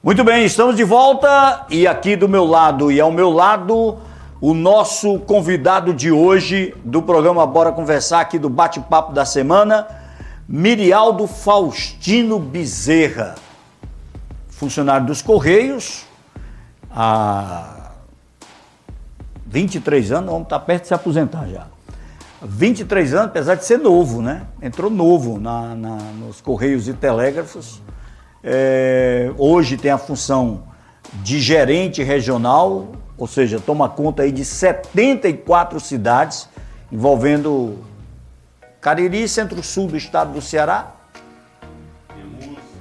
Muito bem, estamos de volta e aqui do meu lado e ao meu lado o nosso convidado de hoje do programa Bora Conversar, aqui do Bate-Papo da Semana, Mirialdo Faustino Bezerra, funcionário dos Correios há 23 anos, vamos estar perto de se aposentar já. 23 anos, apesar de ser novo, né? Entrou novo nos Correios e Telégrafos. Hoje tem a função de gerente regional, ou seja, toma conta aí de 74 cidades, envolvendo Cariri, centro-sul do estado do Ceará,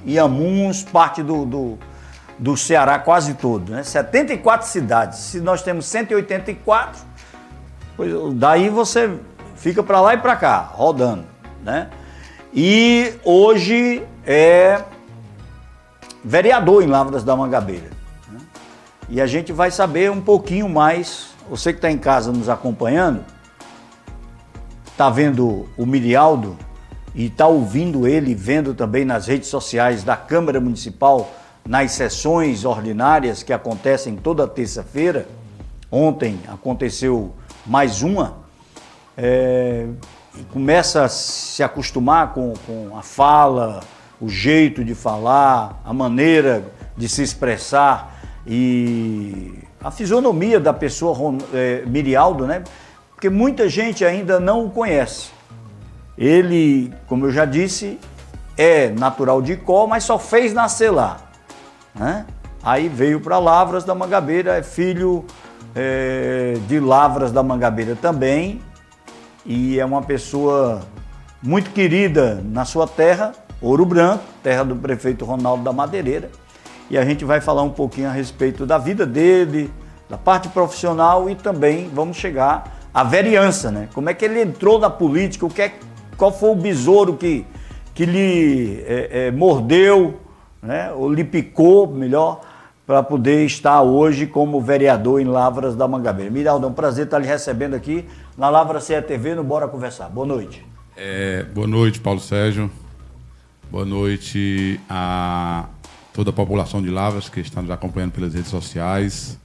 Inhamuns, parte do Ceará quase todo, né? 74 cidades. Se nós temos 184, daí você fica para lá e para cá, rodando, né? E hoje é vereador em Lavras da Mangabeira, né? E a gente vai saber um pouquinho mais. Você que está em casa nos acompanhando, está vendo o Mirialdo e está ouvindo ele, vendo também nas redes sociais da Câmara Municipal, nas sessões ordinárias que acontecem toda terça-feira. Ontem aconteceu mais uma. E começa a se acostumar com a fala, o jeito de falar, a maneira de se expressar e a fisionomia da pessoa Mirialdo, né? Porque muita gente ainda não o conhece. Ele, como eu já disse, é natural de Icó, mas só fez nascer lá, né? Aí veio para Lavras da Mangabeira, é filho de Lavras da Mangabeira também, e é uma pessoa muito querida na sua terra, Ouro Branco, terra do prefeito Ronaldo da Madeireira, e a gente vai falar um pouquinho a respeito da vida dele, da parte profissional, e também vamos chegar à vereança, né? Como é que ele entrou na política, qual foi o besouro que lhe mordeu, né? Ou lhe picou, melhor, para poder estar hoje como vereador em Lavras da Mangabeira. Mirialdo, é um prazer estar lhe recebendo aqui na Lavras CE TV, no Bora Conversar. Boa noite. Boa noite, Paulo Sérgio. Boa noite a toda a população de Lavras que está nos acompanhando pelas redes sociais.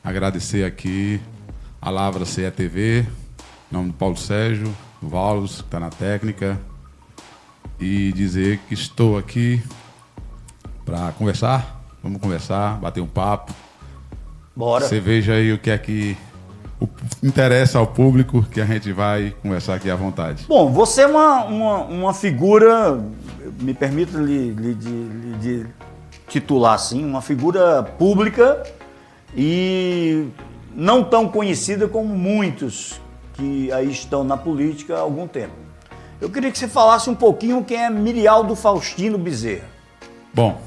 Agradecer aqui a Lavras CE TV, em nome do Paulo Sérgio, do Valus, que está na técnica, e dizer que estou aqui para conversar. Vamos conversar, bater um papo. Bora. Você veja aí o que é que interessa ao público, que a gente vai conversar aqui à vontade. Bom, você é uma figura, me permito lhe titular assim, uma figura pública e não tão conhecida como muitos que aí estão na política há algum tempo. Eu queria que você falasse um pouquinho quem é Mirialdo Faustino Bezerra. Bom,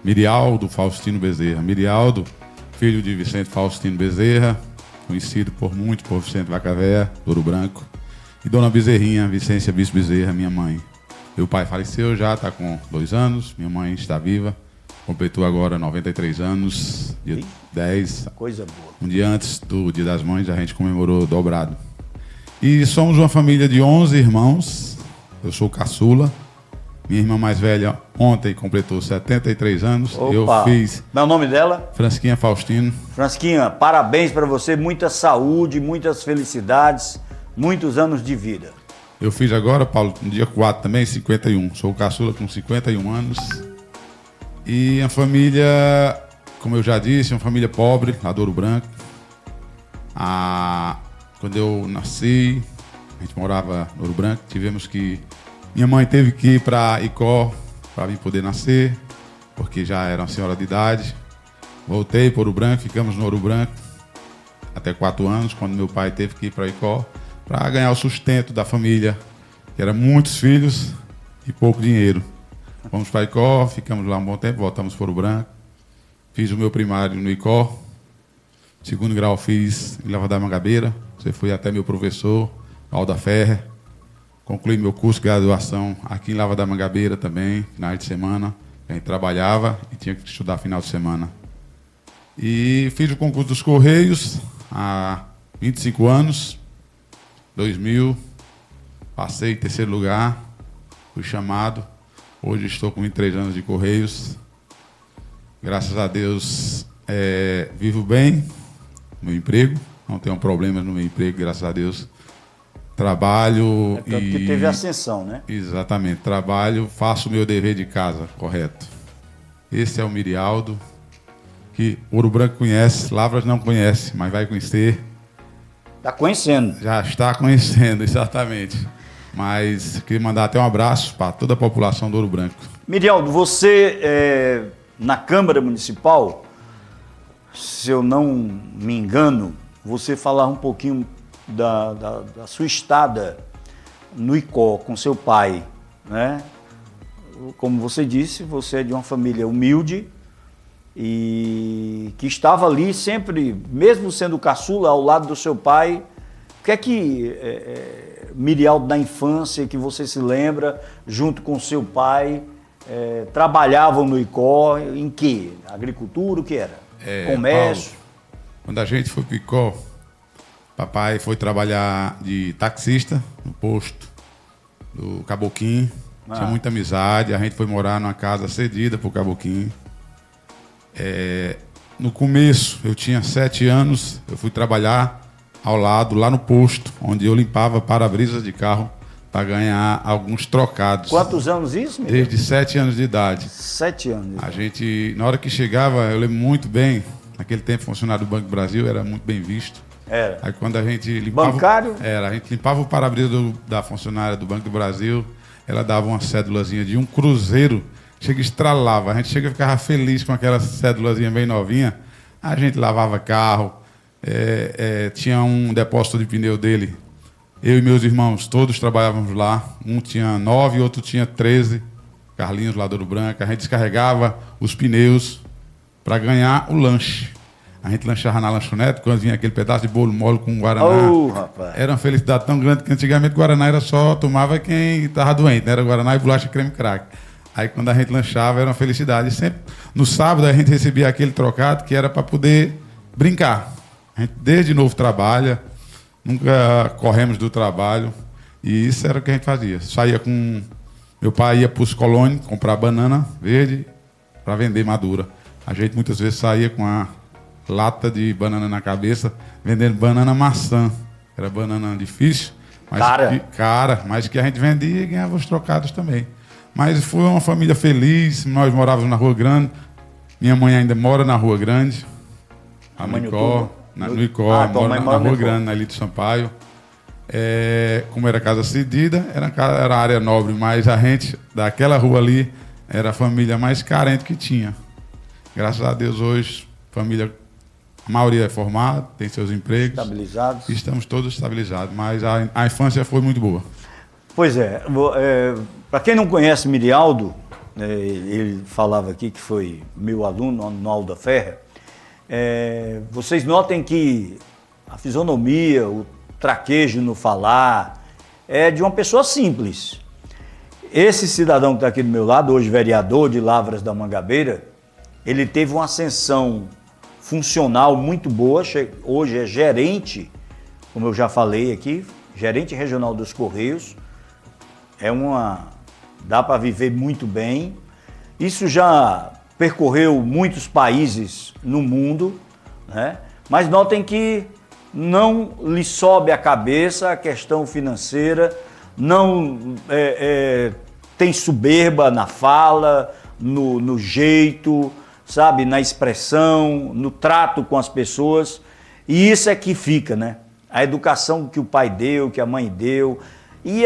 Mirialdo Faustino Bezerra. Mirialdo, filho de Vicente Faustino Bezerra, conhecido por Vicente Vacavéia, Ouro Branco, e Dona Bezerrinha, Vicência Bispo Bezerra, minha mãe. Meu pai faleceu já, está com 2 anos, minha mãe está viva, completou agora 93 anos, dia 10. Coisa boa. Um dia antes do Dia das Mães, a gente comemorou dobrado. E somos uma família de 11 irmãos, eu sou caçula. Minha irmã mais velha ontem completou 73 anos. Opa. Eu fiz... Qual é o nome dela? Fransquinha Faustino. Fransquinha, parabéns para você, muita saúde, muitas felicidades, muitos anos de vida. Eu fiz agora, Paulo, no dia 4 também, 51. Sou caçula com 51 anos. E a família, como eu já disse, uma família pobre, lá do Ouro Branco. Quando eu nasci, a gente morava no Ouro Branco, minha mãe teve que ir para Icó para mim poder nascer, porque já era uma senhora de idade. Voltei para Ouro Branco, ficamos no Ouro Branco até 4 anos, quando meu pai teve que ir para Icó para ganhar o sustento da família, que eram muitos filhos e pouco dinheiro. Fomos para Icó, ficamos lá um bom tempo, voltamos para Ouro Branco. Fiz o meu primário no Icó, 2º grau fiz em Lavras da Mangabeira. Você foi até meu professor, Alda Ferrer. Concluí meu curso de graduação aqui em Lavras da Mangabeira também, finais de semana. A gente trabalhava e tinha que estudar final de semana. E fiz o concurso dos Correios há 25 anos, 2000, passei em 3º lugar, fui chamado. Hoje estou com 23 anos de Correios. Graças a Deus, vivo bem no meu emprego, não tenho problemas no meu emprego, graças a Deus. Trabalho Tanto que teve ascensão, né? Exatamente, trabalho, faço o meu dever de casa, correto. Esse é o Mirialdo, que Ouro Branco conhece, Lavras não conhece, mas vai conhecer. Está conhecendo. Já está conhecendo, exatamente. Mas queria mandar até um abraço para toda a população do Ouro Branco. Mirialdo, você, na Câmara Municipal, se eu não me engano, você falar um pouquinho da sua estada no ICO com seu pai, né? Como você disse, você é de uma família humilde e que estava ali sempre, mesmo sendo caçula, ao lado do seu pai. O que é que Mirialdo da infância, que você se lembra, junto com seu pai, trabalhavam no ICO, em que? Agricultura, o que era? Comércio? Paulo, quando a gente foi para o ICO, papai foi trabalhar de taxista no posto do Caboquim. Tinha muita amizade. A gente foi morar numa casa cedida para o Caboquim. No começo, eu tinha 7 anos, eu fui trabalhar ao lado, lá no posto, onde eu limpava para-brisas de carro para ganhar alguns trocados. Quantos anos isso, Mirialdo? Desde 7 anos de idade. 7 anos. A gente, na hora que chegava, eu lembro muito bem, naquele tempo funcionário do Banco do Brasil, era muito bem visto. Era. Aí quando a gente limpava... Bancário? A gente limpava o para-brisa da funcionária do Banco do Brasil, ela dava uma cédulazinha de um cruzeiro, chega e estralava. A gente chega e ficava feliz com aquela cédulazinha bem novinha. A gente lavava carro, tinha um depósito de pneu dele. Eu e meus irmãos, todos trabalhávamos lá. Um tinha 9, outro tinha 13. Carlinhos, lá do Ouro Branco. A gente descarregava os pneus para ganhar o lanche. A gente lanchava na lanchonete, quando vinha aquele pedaço de bolo mole com Guaraná. Oh, rapaz. Era uma felicidade tão grande que antigamente Guaraná era só tomava quem estava doente, né? Era Guaraná e bolacha creme crack. Aí quando a gente lanchava era uma felicidade. E sempre no sábado a gente recebia aquele trocado que era para poder brincar. A gente desde novo trabalha, nunca corremos do trabalho. E isso era o que a gente fazia. Saía com... Meu pai ia para os colônios comprar banana verde para vender madura. A gente muitas vezes saía com a lata de banana na cabeça, vendendo banana maçã. Era banana difícil, mas cara, mas que a gente vendia e ganhava os trocados também. Mas foi uma família feliz, nós morávamos na Rua Grande, minha mãe ainda mora na Rua Grande, no ICO, mora na Rua Grande, na Elito Sampaio. Como era casa cedida, era área nobre, mas a gente, daquela rua ali, era a família mais carente que tinha. Graças a Deus hoje, família... A maioria é formada, tem seus empregos. Estabilizados. Estamos todos estabilizados, mas a infância foi muito boa. Pois para quem não conhece Mirialdo, ele falava aqui que foi meu aluno no Alda Ferra, vocês notem que a fisionomia, o traquejo no falar, é de uma pessoa simples. Esse cidadão que está aqui do meu lado, hoje vereador de Lavras da Mangabeira, ele teve uma ascensão funcional muito boa, hoje é gerente, como eu já falei aqui, gerente regional dos Correios, dá para viver muito bem. Isso já percorreu muitos países no mundo, né? Mas notem que não lhe sobe a cabeça a questão financeira, não tem soberba na fala, no jeito, sabe, na expressão, no trato com as pessoas, e isso é que fica, né? A educação que o pai deu, que a mãe deu, e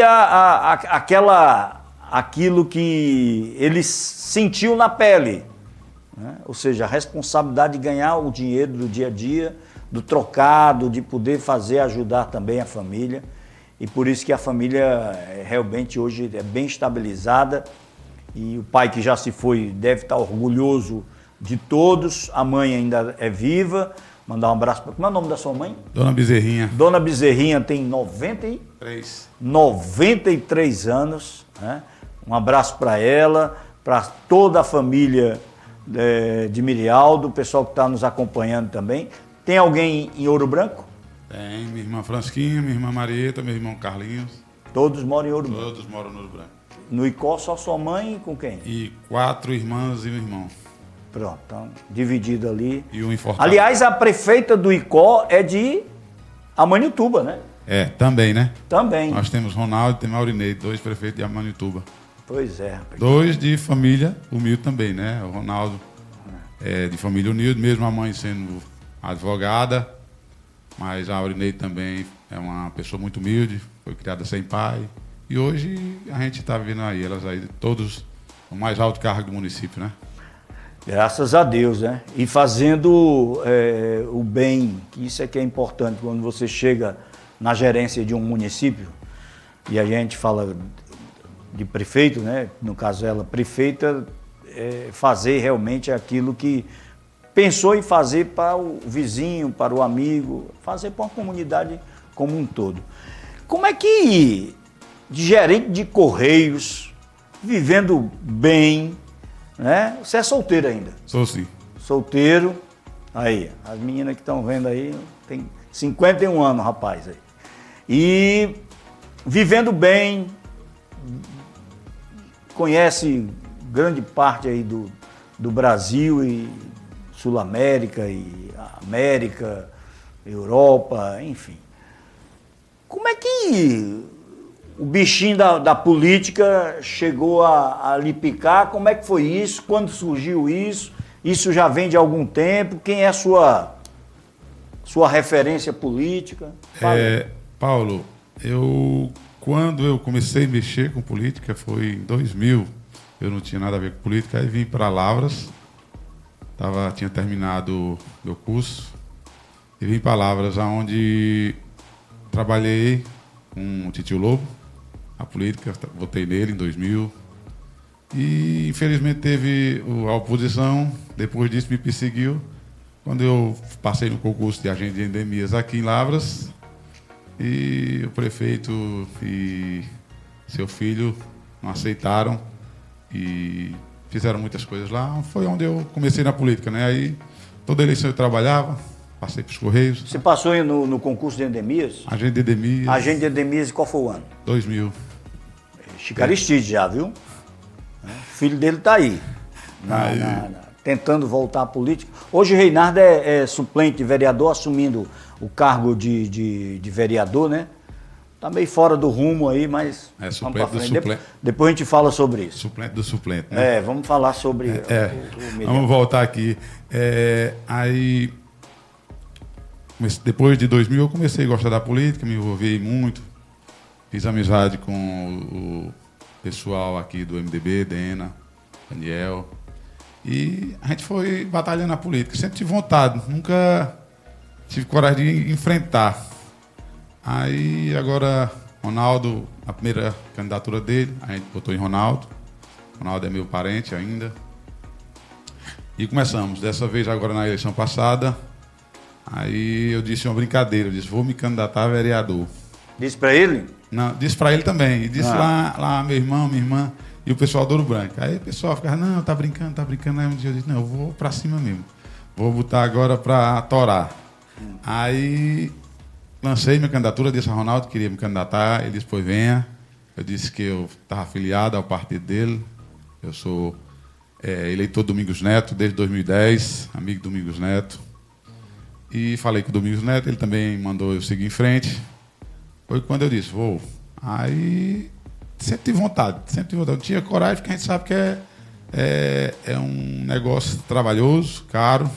aquilo que ele sentiu na pele, né? Ou seja, a responsabilidade de ganhar o dinheiro do dia a dia, do trocado, de poder ajudar também a família, e por isso que a família realmente hoje é bem estabilizada, e o pai que já se foi deve estar orgulhoso de todos, a mãe ainda é viva. Mandar um abraço para... Como é o nome da sua mãe? Dona Bezerrinha. Dona Bezerrinha tem 93 anos, né? Um abraço para ela, para toda a família de Mirialdo, o pessoal que está nos acompanhando também. Tem alguém em Ouro Branco? Tem, minha irmã Fransquinha, minha irmã Marieta, meu irmão Carlinhos. Todos moram em Ouro Branco? Todos moram no Ouro Branco. No ICO só sua mãe e com quem? E 4 irmãs e um irmão. Pronto, então, dividido ali. E um em Fortaleza. Aliás, a prefeita do Icó é de Amanituba, né? Também, né? Também. Nós temos Ronaldo e tem Maurineide, 2 prefeitos de Amanituba. Pois é, rapaz. 2 de família humilde também, né? O Ronaldo é de família humilde, mesmo a mãe sendo advogada, mas a Maurineide também é uma pessoa muito humilde, foi criada sem pai. E hoje a gente está vendo aí, elas aí, todos o mais alto cargo do município, né? Graças a Deus, né? E fazendo o bem, que isso é que é importante quando você chega na gerência de um município, e a gente fala de prefeito, né? No caso ela, prefeita, fazer realmente aquilo que pensou em fazer para o vizinho, para o amigo, fazer para uma comunidade como um todo. Como é que, de gerente de Correios, vivendo bem, né? Você é solteiro ainda? Sou sim. Solteiro. Aí, as meninas que estão vendo aí, tem 51 anos, rapaz. Aí. E vivendo bem, conhece grande parte aí do Brasil e Sul-América e América, Europa, enfim. Como é que o bichinho da política chegou a lhe picar? Como é que foi isso? Quando surgiu isso? Isso já vem de algum tempo? Quem é a sua referência política? Paulo, quando eu comecei a mexer com política, foi em 2000. Eu não tinha nada a ver com política, aí vim para Lavras. Tinha terminado meu curso e vim para Lavras, onde trabalhei com o Titio Lobo, a política, votei nele em 2000. E infelizmente teve a oposição, depois disso me perseguiu. Quando eu passei no concurso de agente de endemias aqui em Lavras, e o prefeito e seu filho não aceitaram e fizeram muitas coisas lá. Foi onde eu comecei na política, né? Aí toda eleição eu trabalhava, passei para os Correios. Você passou no concurso de endemias? Agente de endemias. Agente de endemias, qual foi o ano? 2000. Chico Aristide já, viu? O filho dele está aí, tentando voltar à política. Hoje o Reinaldo é suplente de vereador, assumindo o cargo de vereador, né? Tá meio fora do rumo aí, mas suplente vamos pra frente. do suplente. Depois a gente fala sobre isso. Suplente do suplente, né? Vamos falar sobre Vamos voltar aqui. Aí, depois de 2000, eu comecei a gostar da política, me envolvi muito. Fiz amizade com o pessoal aqui do MDB, Dena, Daniel. E a gente foi batalhando na política. Sempre tive vontade, nunca tive coragem de enfrentar. Aí agora, Ronaldo, a primeira candidatura dele, a gente botou em Ronaldo. Ronaldo é meu parente ainda. E começamos. Dessa vez, agora na eleição passada, aí eu disse uma brincadeira, eu disse, vou me candidatar a vereador. Disse para ele? Não, disse para ele também. E disse lá, meu irmão, minha irmã e o pessoal do Ouro Branco. Aí o pessoal ficava, não, tá brincando. Aí um dia eu disse, não, eu vou para cima mesmo. Vou botar agora para torar. Aí lancei minha candidatura, disse a Ronaldo que queria me candidatar. Ele disse, pois venha. Eu disse que eu estava afiliado ao partido dele. Eu sou eleitor do Domingos Neto desde 2010, amigo do Domingos Neto. E falei com o Domingos Neto, ele também mandou eu seguir em frente. Foi quando eu disse, vou. Aí sempre tive vontade. Não tinha coragem, porque a gente sabe que é um negócio trabalhoso, caro,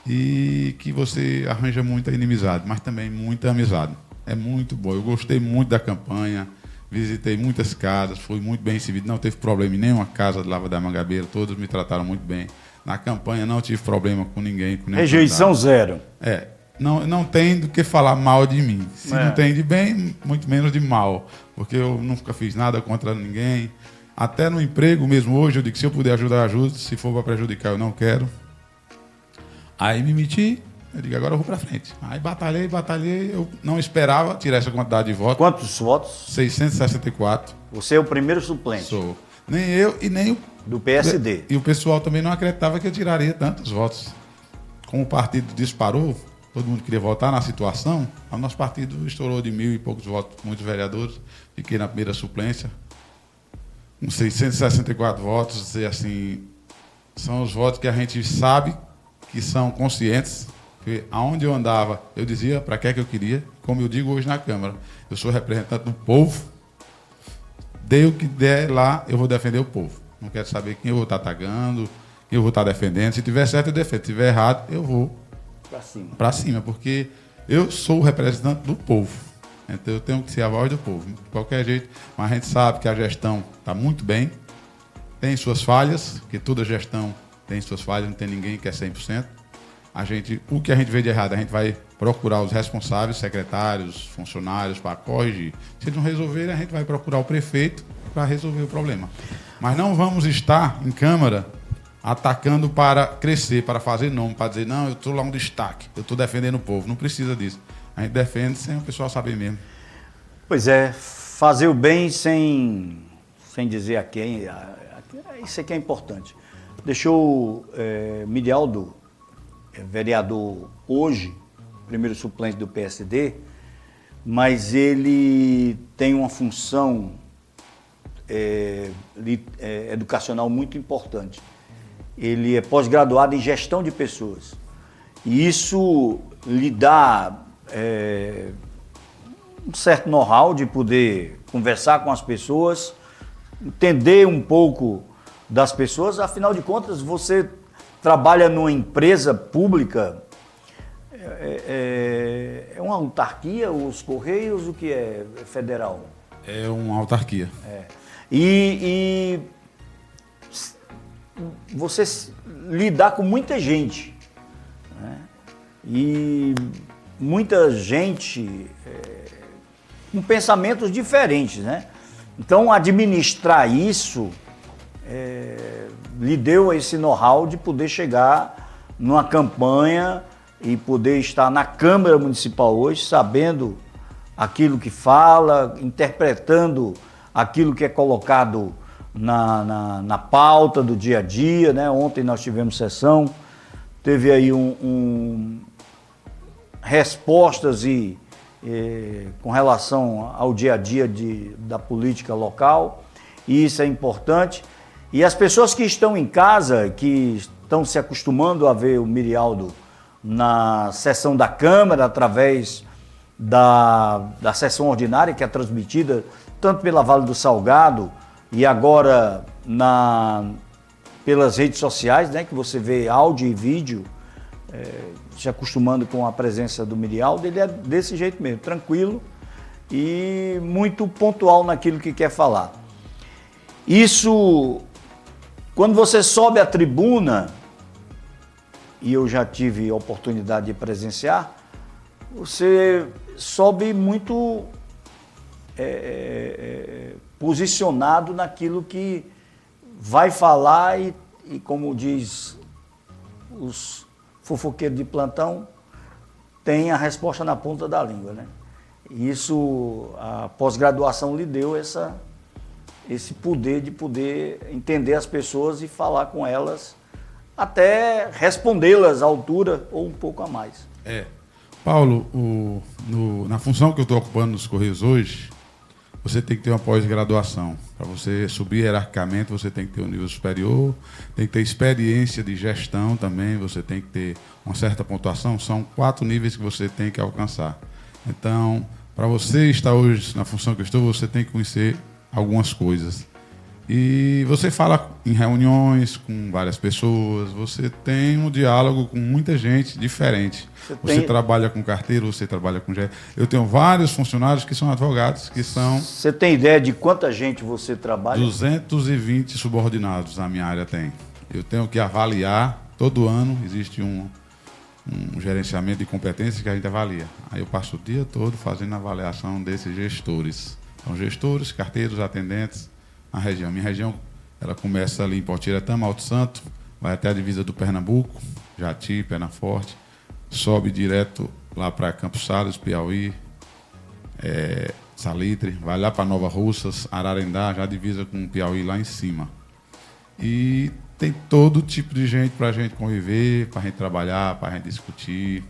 e que você arranja muita inimizade, mas também muita amizade. É muito bom. Eu gostei muito da campanha, visitei muitas casas, fui muito bem recebido, não teve problema em nenhuma casa de Lavra da Mangabeira, todos me trataram muito bem. Na campanha não tive problema com ninguém. Com rejeição zero. Não tem do que falar mal de mim. Se não tem de bem, muito menos de mal. Porque eu nunca fiz nada contra ninguém. Até no emprego mesmo hoje, eu digo que se eu puder ajudar, eu ajudo. Se for para prejudicar, eu não quero. Aí me meti, eu digo, agora eu vou para frente. Aí batalhei. Eu não esperava tirar essa quantidade de votos. Quantos votos? 664. Você é o primeiro suplente. Sou. Nem eu e nem o... Do PSD. E o pessoal também não acreditava que eu tiraria tantos votos. Como o partido disparou, todo mundo queria votar na situação, o nosso partido estourou de 1.000 e poucos votos, muitos vereadores. Fiquei na primeira suplência, com 664 votos, e assim, são os votos que a gente sabe que são conscientes, que aonde eu andava, eu dizia para que eu queria, como eu digo hoje na Câmara. Eu sou representante do povo, dê o que der lá, eu vou defender o povo. Não quero saber quem eu vou estar tagando, quem eu vou estar defendendo. Se tiver certo, eu defendo. Se tiver errado, eu vou para cima, porque eu sou o representante do povo. Então eu tenho que ser a voz do povo, de qualquer jeito. Mas a gente sabe que a gestão está muito bem, tem suas falhas, porque toda gestão tem suas falhas, não tem ninguém que é 100%. O que a gente vê de errado, a gente vai procurar os responsáveis, secretários, funcionários, para corrigir. Se eles não resolverem, a gente vai procurar o prefeito para resolver o problema. Mas não vamos estar em Câmara atacando para crescer, para fazer nome, para dizer, não, eu estou lá um destaque, eu estou defendendo o povo. Não precisa disso. A gente defende sem o pessoal saber mesmo. Pois é, fazer o bem sem dizer a quem, isso aqui é importante. Deixou Mirialdo, vereador hoje, primeiro suplente do PSD, mas ele tem uma função educacional muito importante. Ele é pós-graduado em gestão de pessoas. E isso lhe dá um certo know-how de poder conversar com as pessoas, entender um pouco das pessoas. Afinal de contas, você trabalha numa empresa pública, é uma autarquia, os Correios, o que é federal? É uma autarquia. E você lidar com muita gente, né? E muita gente com pensamentos diferentes, né? Então, administrar isso lhe deu esse know-how de poder chegar numa campanha e poder estar na Câmara Municipal hoje, sabendo aquilo que fala, interpretando aquilo que é colocado na pauta do dia a dia, né? Ontem nós tivemos sessão, teve aí respostas com relação ao dia a dia da política local, e isso é importante. E as pessoas que estão em casa, que estão se acostumando a ver o Mirialdo na sessão da Câmara, através da sessão ordinária, que é transmitida tanto pela Vale do Salgado e agora pelas redes sociais, né, que você vê áudio e vídeo, se acostumando com a presença do Mirialdo. Ele é desse jeito mesmo, tranquilo e muito pontual naquilo que quer falar. Isso, quando você sobe à tribuna, e eu já tive a oportunidade de presenciar, você sobe muito posicionado naquilo que vai falar e como diz os fofoqueiros de plantão, tem a resposta na ponta da língua, né? Isso, a pós-graduação lhe deu esse poder de poder entender as pessoas e falar com elas, até respondê-las à altura ou um pouco a mais. Paulo, na função que eu estou ocupando nos Correios hoje, você tem que ter uma pós-graduação. Para você subir hierarquicamente, você tem que ter um nível superior, tem que ter experiência de gestão também, você tem que ter uma certa pontuação. São 4 níveis que você tem que alcançar. Então, para você estar hoje na função que eu estou, você tem que conhecer algumas coisas. E você fala em reuniões com várias pessoas, você tem um diálogo com muita gente diferente. Você trabalha com carteiro, você trabalha com... Eu tenho vários funcionários que são advogados, que são... Você tem ideia de quanta gente você trabalha? 220 subordinados na minha área tem. Eu tenho que avaliar, todo ano existe um gerenciamento de competências que a gente avalia. Aí eu passo o dia todo fazendo a avaliação desses gestores. São gestores, carteiros, atendentes, na região. Minha região, ela começa ali em Potiretama, Alto Santo, vai até a divisa do Pernambuco, Jati, Penaforte, sobe direto lá para Campos Sales, Piauí, Salitre, vai lá para Nova Russas, Ararendá, já divisa com o Piauí lá em cima. E tem todo tipo de gente para a gente conviver, para a gente trabalhar, para a gente discutir.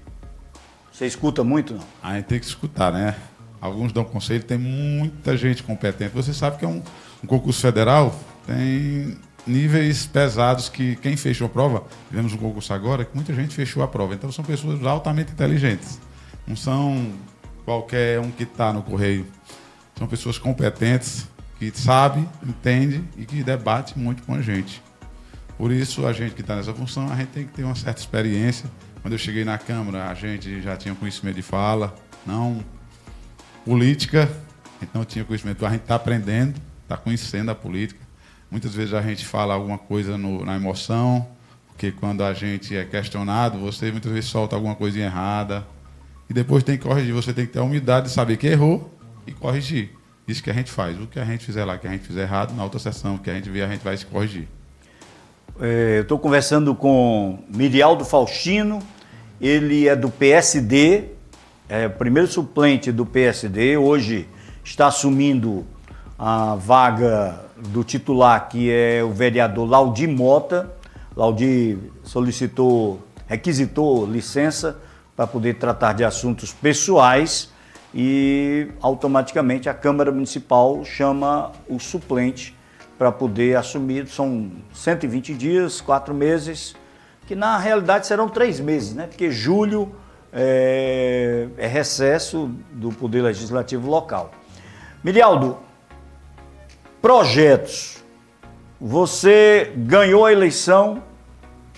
Você escuta muito, não? A gente tem que escutar, né? Alguns dão conselho, tem muita gente competente. Você sabe que é um concurso federal, tem níveis pesados que quem fechou a prova, tivemos um concurso agora, que muita gente fechou a prova. Então são pessoas altamente inteligentes. Não são qualquer um que está no correio. São pessoas competentes, que sabem, entendem e que debatem muito com a gente. Por isso, a gente que está nessa função, a gente tem que ter uma certa experiência. Quando eu cheguei na Câmara, a gente já tinha conhecimento de fala, não política, a gente não tinha conhecimento, a gente está aprendendo, está conhecendo a política. Muitas vezes a gente fala alguma coisa na emoção, porque quando a gente é questionado, você muitas vezes solta alguma coisinha errada e depois tem que corrigir. Você tem que ter a humildade de saber que errou e corrigir. Isso que a gente faz. O que a gente fizer lá, que a gente fizer errado, na outra sessão que a gente vê, a gente vai se corrigir. Eu estou conversando com Mirialdo Faustino, ele é do PSD, é o primeiro suplente do PSD, hoje está assumindo a vaga do titular, que é o vereador Laudir Mota. Laudir requisitou licença para poder tratar de assuntos pessoais e automaticamente a Câmara Municipal chama o suplente para poder assumir. São 120 dias, 4 meses, que na realidade serão 3 meses, né? Porque julho é recesso do Poder Legislativo local. Mirialdo, projetos. Você ganhou a eleição,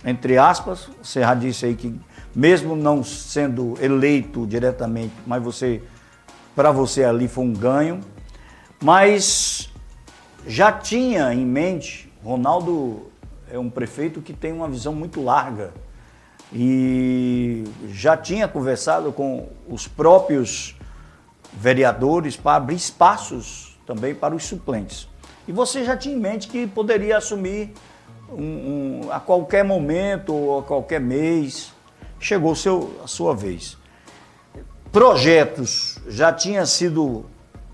entre aspas, você já disse aí que mesmo não sendo eleito diretamente, mas para você ali foi um ganho, mas já tinha em mente, Ronaldo é um prefeito que tem uma visão muito larga e já tinha conversado com os próprios vereadores para abrir espaços também para os suplentes. E você já tinha em mente que poderia assumir a qualquer momento ou a qualquer mês. Chegou a sua vez. Projetos já tinham sido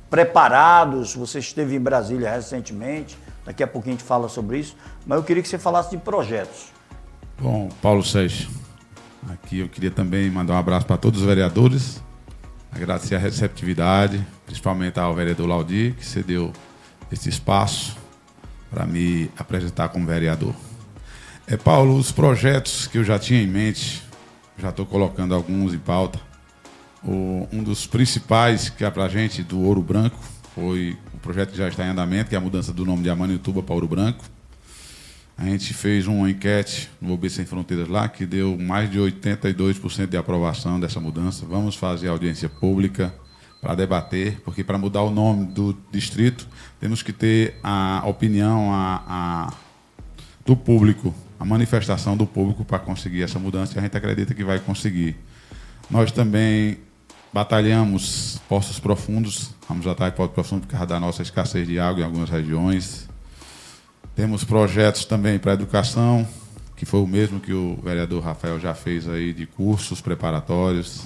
preparados, você esteve em Brasília recentemente, daqui a pouquinho a gente fala sobre isso, mas eu queria que você falasse de projetos. Bom, Paulo Seixas, aqui eu queria também mandar um abraço para todos os vereadores, agradecer a receptividade, principalmente ao vereador Laudir, que cedeu esse espaço para me apresentar como vereador. Paulo, os projetos que eu já tinha em mente, já estou colocando alguns em pauta. Um dos principais que é para a gente do Ouro Branco foi o projeto que já está em andamento, que é a mudança do nome de Amanituba para Ouro Branco. A gente fez uma enquete no OB Sem Fronteiras lá, que deu mais de 82% de aprovação dessa mudança. Vamos fazer audiência pública para debater, porque para mudar o nome do distrito, temos que ter a opinião do público, a manifestação do público para conseguir essa mudança, e a gente acredita que vai conseguir. Nós também batalhamos poços profundos, vamos atrás de poços profundos por causa da nossa escassez de água em algumas regiões. Temos projetos também para a educação, que foi o mesmo que o vereador Rafael já fez aí, de cursos preparatórios.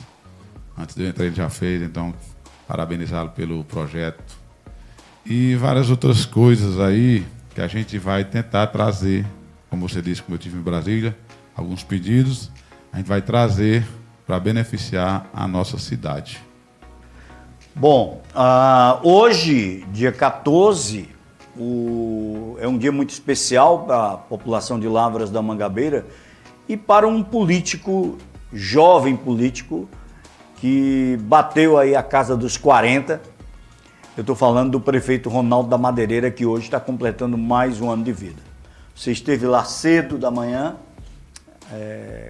Antes de eu entrar ele já fez, então parabenizá-lo pelo projeto. E várias outras coisas aí que a gente vai tentar trazer, como você disse, como eu tive em Brasília, alguns pedidos, a gente vai trazer para beneficiar a nossa cidade. Bom, hoje, dia 14, é um dia muito especial para a população de Lavras da Mangabeira e para um político, jovem político, que bateu aí a casa dos 40. Eu estou falando do prefeito Ronaldo da Madeireira, que hoje está completando mais um ano de vida. Você esteve lá cedo da manhã,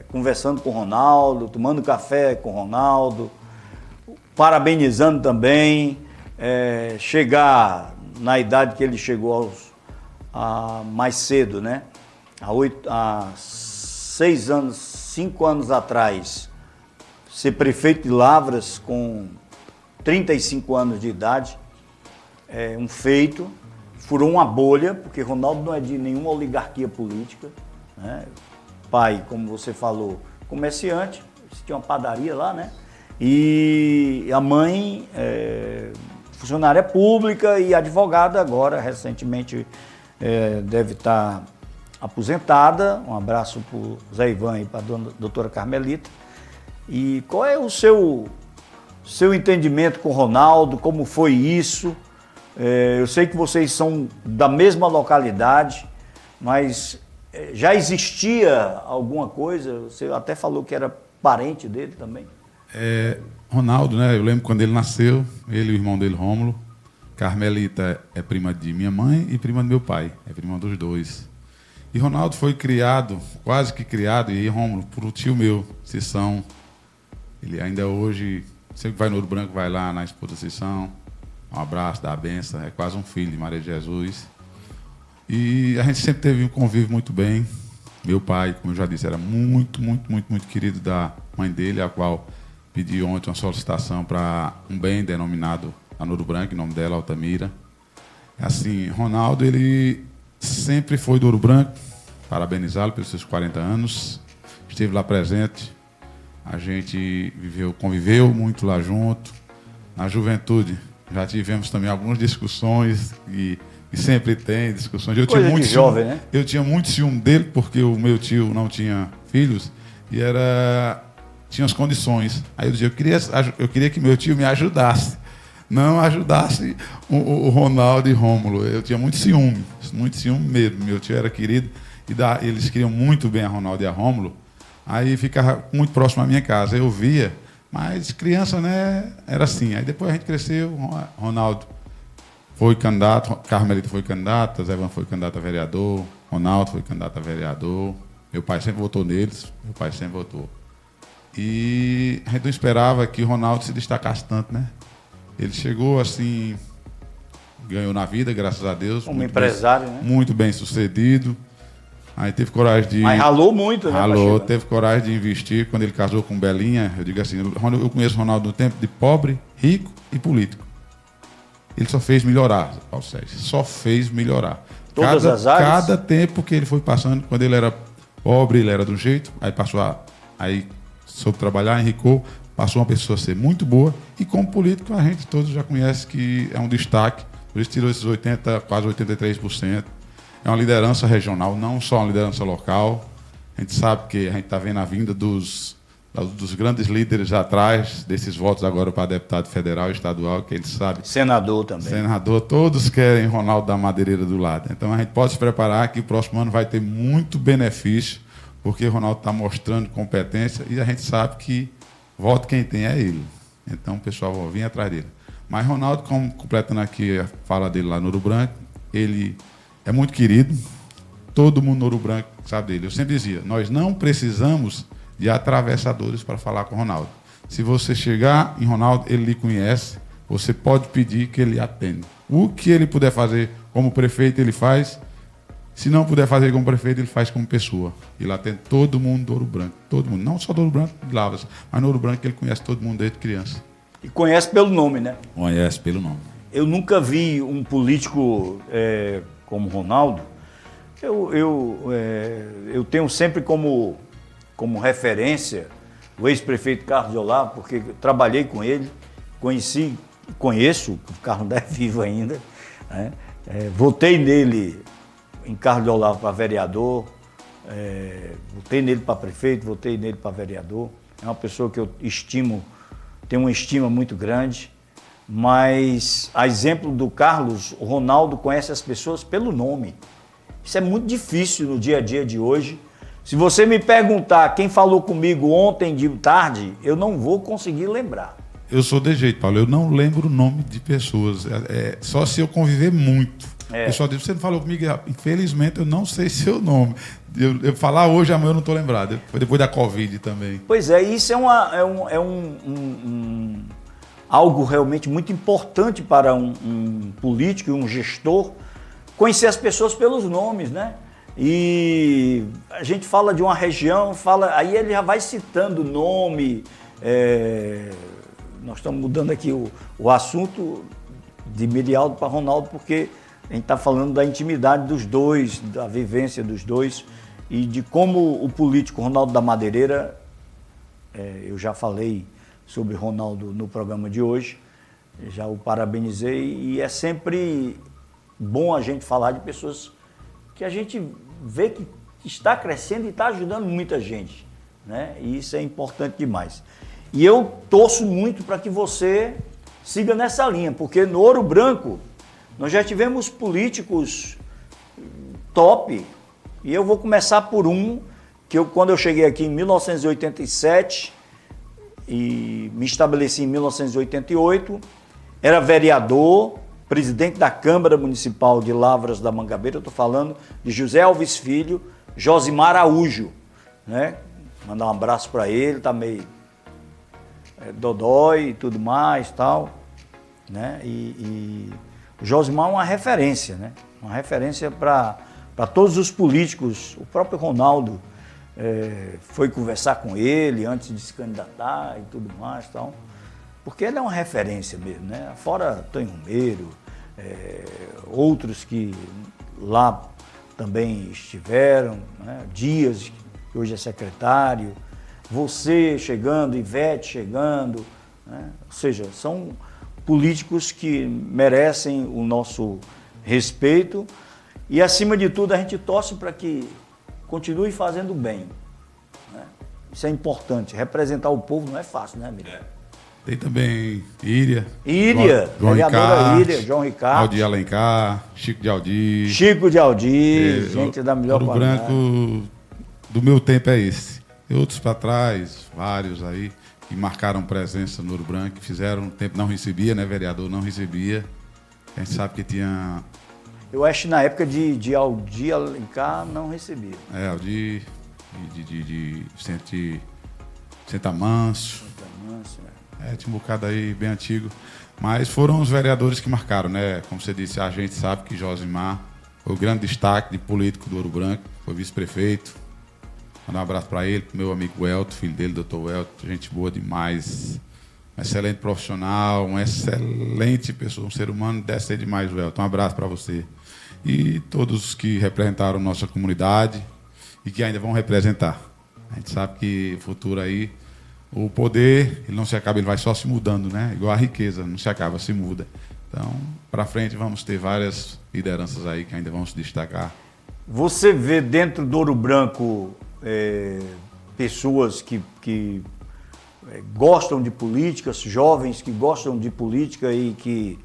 conversando com o Ronaldo, tomando café com o Ronaldo, parabenizando também, chegar na idade que ele chegou mais cedo, né? Há 5 anos atrás, ser prefeito de Lavras com 35 anos de idade, é um feito, furou uma bolha, porque Ronaldo não é de nenhuma oligarquia política, né? Pai, como você falou, comerciante, tinha uma padaria lá, né? E a mãe, funcionária pública e advogada, agora, recentemente, deve estar aposentada. Um abraço para o Zé Ivan e para a doutora Carmelita. E qual é o seu entendimento com o Ronaldo? Como foi isso? Eu sei que vocês são da mesma localidade, mas já existia alguma coisa? Você até falou que era parente dele também. Ronaldo, né? Eu lembro quando ele nasceu, ele e o irmão dele, Rômulo. Carmelita é prima de minha mãe e prima do meu pai, é prima dos dois. E Ronaldo foi criado, quase que criado, e Rômulo, por um tio meu, Cissão. Ele ainda hoje, sempre que vai no Ouro Branco, vai lá na esposa Cissão. Um abraço, dá a benção, é quase um filho de Maria de Jesus. E a gente sempre teve um convívio muito bem. Meu pai, como eu já disse, era muito querido da mãe dele, a qual pedi ontem uma solicitação para um bem denominado a Ouro Branco, em nome dela, Altamira. Assim, Ronaldo, ele sempre foi do Ouro Branco, parabenizá-lo pelos seus 40 anos, esteve lá presente, a gente conviveu muito lá junto. Na juventude, já tivemos também algumas discussões, e sempre tem discussões. Coisa de jovem, né? Eu tinha muito ciúme dele, porque o meu tio não tinha filhos, e tinha as condições. Aí eu dizia, eu queria que meu tio me ajudasse. Não ajudasse o Ronaldo e Rômulo. Eu tinha muito ciúme mesmo. Meu tio era querido e eles queriam muito bem a Ronaldo e a Rômulo. Aí ficava muito próximo à minha casa. Eu via, mas criança, né, era assim. Aí depois a gente cresceu, Ronaldo foi candidato, Carmelita foi candidata, Zé Van foi candidato a vereador, Ronaldo foi candidato a vereador. Meu pai sempre votou neles, E a gente não esperava que o Ronaldo se destacasse tanto, né? Ele chegou assim, ganhou na vida, graças a Deus. Como empresário, né? Muito bem sucedido. Aí teve coragem de... Mas ralou muito, né? Ralou, teve coragem de investir. Quando ele casou com Belinha, eu digo assim, eu conheço o Ronaldo no tempo de pobre, rico e político. Ele só fez melhorar, Paulo Sérgio. Só fez melhorar. Todas as áreas? Cada tempo que ele foi passando, quando ele era pobre, ele era de um jeito, aí aí soube trabalhar, enricou, passou uma pessoa a ser muito boa, e como político a gente todos já conhece que é um destaque, por isso tirou esses 80%, quase 83%. É uma liderança regional, não só uma liderança local. A gente sabe que a gente está vendo a vinda dos grandes líderes atrás desses votos agora para deputado federal e estadual, que a gente sabe. Senador também. Senador, todos querem Ronaldo da Madeireira do lado. Então a gente pode se preparar que o próximo ano vai ter muito benefício, porque o Ronaldo está mostrando competência e a gente sabe que voto quem tem é ele. Então o pessoal vai vir atrás dele. Mas Ronaldo, completando aqui a fala dele lá no Ouro Branco, ele é muito querido, todo mundo no Ouro Branco sabe dele. Eu sempre dizia, nós não precisamos de atravessadores para falar com o Ronaldo. Se você chegar em Ronaldo, ele lhe conhece, você pode pedir que ele atenda. O que ele puder fazer como prefeito, ele faz. Se não puder fazer como prefeito, ele faz como pessoa. Ele atende todo mundo do Ouro Branco. Todo mundo. Não só do Ouro Branco de Lavras, mas no Ouro Branco ele conhece todo mundo desde criança. E conhece pelo nome, né? Conhece pelo nome. Eu nunca vi um político como Ronaldo. Eu tenho sempre como referência o ex-prefeito Carlos de Olavo, porque eu trabalhei com ele, conheço, o Carlos não é vivo ainda, né? Votei nele em Carlos de Olavo para vereador, votei nele para prefeito, votei nele para vereador. É uma pessoa que eu tenho uma estima muito grande, mas, a exemplo do Carlos, o Ronaldo conhece as pessoas pelo nome. Isso é muito difícil no dia a dia de hoje. Se você me perguntar quem falou comigo ontem de tarde, eu não vou conseguir lembrar. Eu sou de jeito, Paulo, eu não lembro o nome de pessoas, só se eu conviver muito. Eu só digo, você não falou comigo, infelizmente eu não sei seu nome. Eu falar hoje, amanhã eu não estou lembrado. Foi depois da Covid também. Pois é, isso algo realmente muito importante para um político e um gestor, conhecer as pessoas pelos nomes, né? E a gente fala de uma região, aí ele já vai citando nome. Nós estamos mudando aqui o assunto de Mirialdo para Ronaldo, porque a gente está falando da intimidade dos dois, da vivência dos dois e de como o político Ronaldo da Madeireira, eu já falei sobre Ronaldo no programa de hoje, já o parabenizei, e é sempre bom a gente falar de pessoas que a gente vê que está crescendo e está ajudando muita gente, né? E isso é importante demais. E eu torço muito para que você siga nessa linha, porque no Ouro Branco nós já tivemos políticos top, E eu vou começar por um que quando eu cheguei aqui em 1987 e me estabeleci em 1988, era vereador, presidente da Câmara Municipal de Lavras da Mangabeira, eu estou falando de José Alves Filho, Josimar Araújo, né? Mandar um abraço para ele, tá meio dodói e tudo mais, tal, né? E o Josimar é uma referência, né? Uma referência para todos os políticos. O próprio Ronaldo foi conversar com ele antes de se candidatar e tudo mais, tal, porque ele é uma referência mesmo, né? Fora Tonho Romero, outros que lá também estiveram, né? Dias, que hoje é secretário, você chegando, Ivete chegando, né? Ou seja, são políticos que merecem o nosso respeito e, acima de tudo, a gente torce para que continue fazendo bem, né? Isso é importante. Representar o povo não é fácil, né, Miriam? Tem também Íria, João Ricardo, Íria, João Ricardo, Aldir Alencar, Chico de Aldir. Chico de Aldir, gente da melhor Ouro qualidade. Branco do meu tempo é esse. E outros para trás, vários aí, que marcaram presença no Ouro Branco, que fizeram um tempo, não recebia, né, vereador, não recebia. A gente sabe que tinha... Eu acho que na época de Aldir Alencar não recebia. Aldir, de Senta Manso. Tinha um bocado aí bem antigo. Mas foram os vereadores que marcaram, né? Como você disse, a gente sabe que Josimar foi o grande destaque de político do Ouro Branco, foi vice-prefeito. Mandar um abraço para ele, pro meu amigo Elton, filho dele, doutor Elton, gente boa demais. Um excelente profissional, uma excelente pessoa, um ser humano, deve ser demais, Elton. Um abraço para você. E todos que representaram nossa comunidade e que ainda vão representar. A gente sabe que o futuro aí, o poder, ele não se acaba, ele vai só se mudando, né? Igual a riqueza, não se acaba, se muda. Então, para frente, vamos ter várias lideranças aí que ainda vão se destacar. Você vê dentro do Ouro Branco pessoas que gostam de política, jovens que gostam de política e que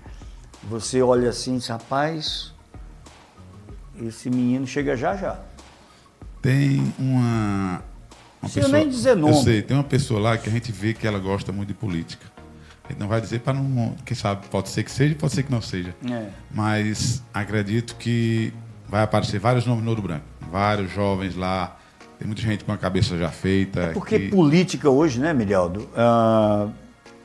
você olha assim, rapaz, esse menino chega já já. Tem uma Não pessoa, nem dizer nome. Eu sei, tem uma pessoa lá que a gente vê que ela gosta muito de política. A gente não vai dizer para não... Quem sabe, pode ser que seja, pode ser que não seja. Mas acredito que vai aparecer vários nomes no Ouro Branco. Vários jovens lá. Tem muita gente com a cabeça já feita. Porque política hoje, né, Mirialdo?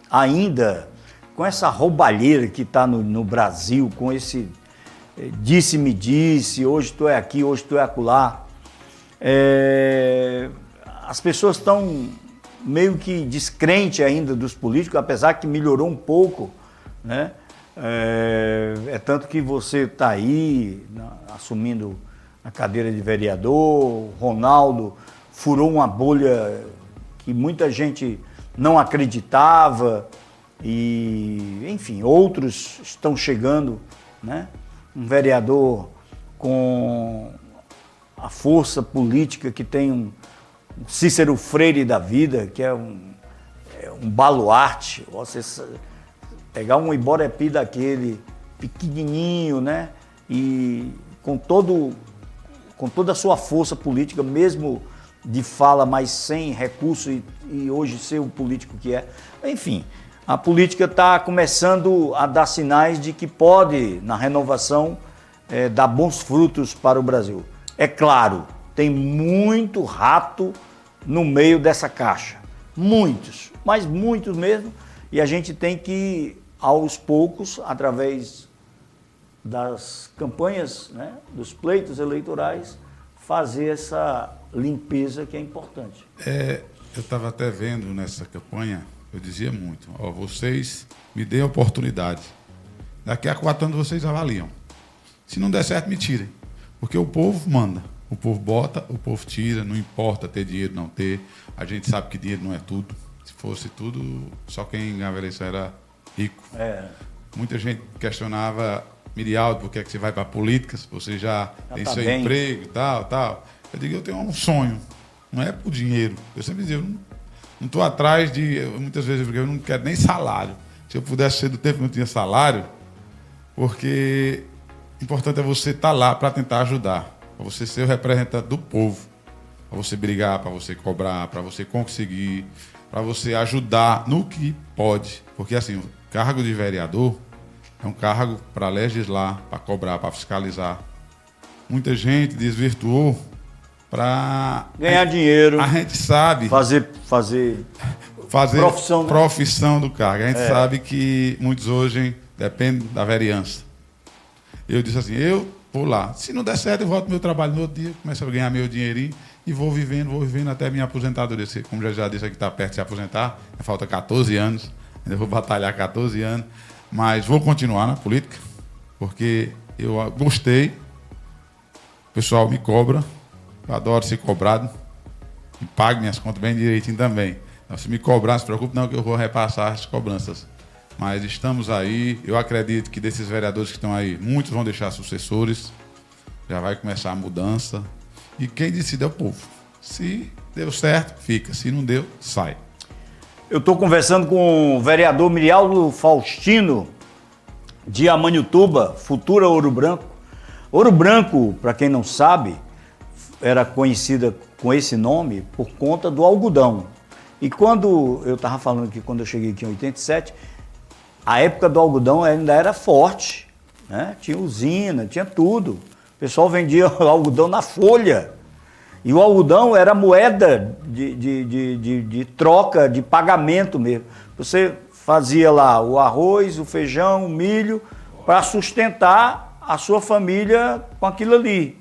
Ainda com essa roubalheira que está no Brasil, com esse disse-me-disse, hoje tu é aqui, hoje tu é acolá. As pessoas estão meio que descrentes ainda dos políticos, apesar que melhorou um pouco, né? Tanto que você está aí assumindo a cadeira de vereador, Ronaldo furou uma bolha que muita gente não acreditava e, enfim, outros estão chegando, né? Um vereador com a força política que tem um Cícero Freire da vida, que é um baluarte. Você pegar um Iborepi daquele pequenininho, né? E com toda a sua força política, mesmo de fala, mas sem recurso e hoje ser o político que é. Enfim, a política está começando a dar sinais de que pode, na renovação, dar bons frutos para o Brasil. É claro, tem muito rato no meio dessa caixa. Muitos, mas muitos mesmo. E a gente tem que, aos poucos, através das campanhas, né, dos pleitos eleitorais, fazer essa limpeza que é importante. Eu estava até vendo nessa campanha, eu dizia muito, vocês me deem a oportunidade. Daqui a 4 anos vocês avaliam. Se não der certo, me tirem. Porque o povo manda. O povo bota, o povo tira, não importa ter dinheiro, não ter. A gente sabe que dinheiro não é tudo. Se fosse tudo, só quem ganhava a eleição era rico. Muita gente questionava, Mirialdo, por que é que você vai para a política, se você já tem tá seu bem. emprego e tal. Eu digo, eu tenho um sonho, não é por dinheiro. Eu sempre dizia, eu não estou atrás de... Muitas vezes eu não quero nem salário. Se eu pudesse ser do tempo que não tinha salário, porque o importante é você estar lá para tentar ajudar. para você ser o representante do povo, para você brigar, para você cobrar, para você conseguir, para você ajudar no que pode. Porque assim, o cargo de vereador é um cargo para legislar, para cobrar, para fiscalizar. Muita gente desvirtuou para ganhar dinheiro. A gente sabe fazer profissão do cargo. A gente sabe que muitos hoje dependem da vereança. Eu disse assim, eu vou lá. Se não der certo, eu volto ao meu trabalho no outro dia, começo a ganhar meu dinheirinho e vou vivendo até minha aposentadoria. Como já disse aqui, está perto de se aposentar, falta 14 anos, ainda vou batalhar 14 anos, mas vou continuar na política, porque eu gostei, o pessoal me cobra, eu adoro ser cobrado, e pago minhas contas bem direitinho também. Então, se me cobrar, não se preocupe não, que eu vou repassar as cobranças. Mas estamos aí, eu acredito que desses vereadores que estão aí, muitos vão deixar sucessores, já vai começar a mudança. E quem decide é o povo. Se deu certo, fica. Se não deu, sai. Eu estou conversando com o vereador Mirialdo Faustino, de Amanhutuba, futura Ouro Branco. Ouro Branco, para quem não sabe, era conhecida com esse nome por conta do algodão. E quando eu estava falando aqui, quando eu cheguei aqui em 87, a época do algodão ainda era forte, né? Tinha usina, tinha tudo. O pessoal vendia algodão na folha. E o algodão era moeda de troca, de pagamento mesmo. Você fazia lá o arroz, o feijão, o milho, para sustentar a sua família com aquilo ali.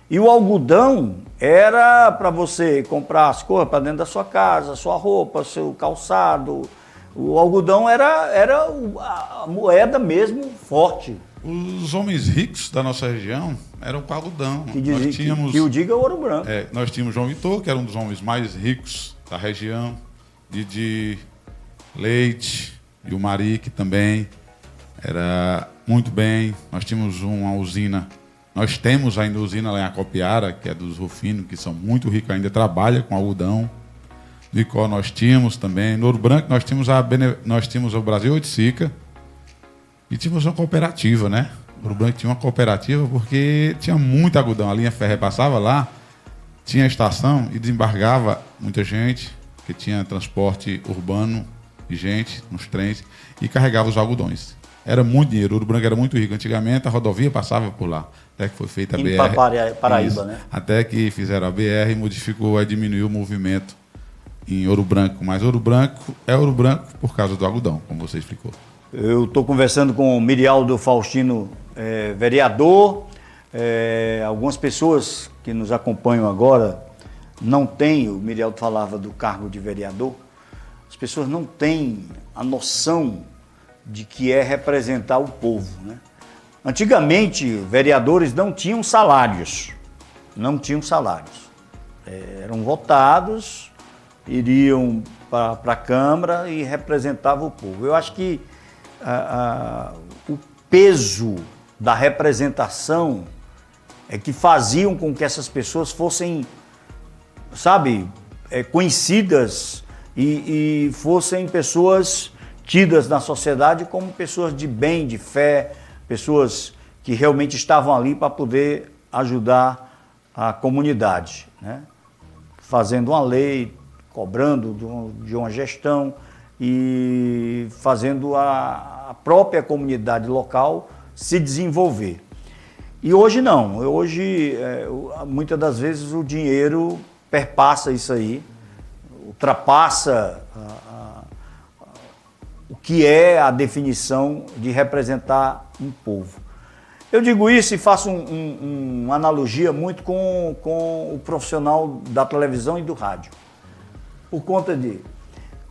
E o algodão era para você comprar as coisas para dentro da sua casa, sua roupa, seu calçado. O algodão era a moeda mesmo forte. Os homens ricos da nossa região eram com algodão. Que o diga é Ouro Branco. Nós tínhamos João Vitor, que era um dos homens mais ricos da região, de Leite, e o Mari, que também era muito bem. Nós tínhamos uma usina, nós temos ainda usina lá em Acopiara, que é dos Rufino, que são muito ricos, ainda trabalha com algodão. Do Icó nós tínhamos também. No Ouro Branco nós tínhamos o Brasil Oiticica e tínhamos uma cooperativa, né? O Ouro Branco tinha uma cooperativa porque tinha muito algodão. A linha férrea passava lá, tinha estação e desembargava muita gente, que tinha transporte urbano de gente nos trens e carregava os algodões. Era muito dinheiro, o Ouro Branco era muito rico. Antigamente a rodovia passava por lá, até que foi feita a BR. Paraíba, isso, né? Até que fizeram a BR e modificou, diminuiu o movimento em Ouro Branco, mas Ouro Branco é Ouro Branco por causa do algodão, como você explicou. Eu estou conversando com o Mirialdo Faustino, vereador. Algumas pessoas que nos acompanham agora não têm, o Mirialdo falava do cargo de vereador, as pessoas não têm a noção de que é representar o povo, né? Antigamente, vereadores não tinham salários, eram votados, iriam para a Câmara e representavam o povo. Eu acho que o peso da representação é que faziam com que essas pessoas fossem, conhecidas e fossem pessoas tidas na sociedade como pessoas de bem, de fé, pessoas que realmente estavam ali para poder ajudar a comunidade, né? Fazendo uma lei, cobrando de uma gestão e fazendo a própria comunidade local se desenvolver. E hoje não, hoje muitas das vezes o dinheiro perpassa isso aí, ultrapassa o que é a definição de representar um povo. Eu digo isso e faço uma analogia muito com o profissional da televisão e do rádio. Por conta de,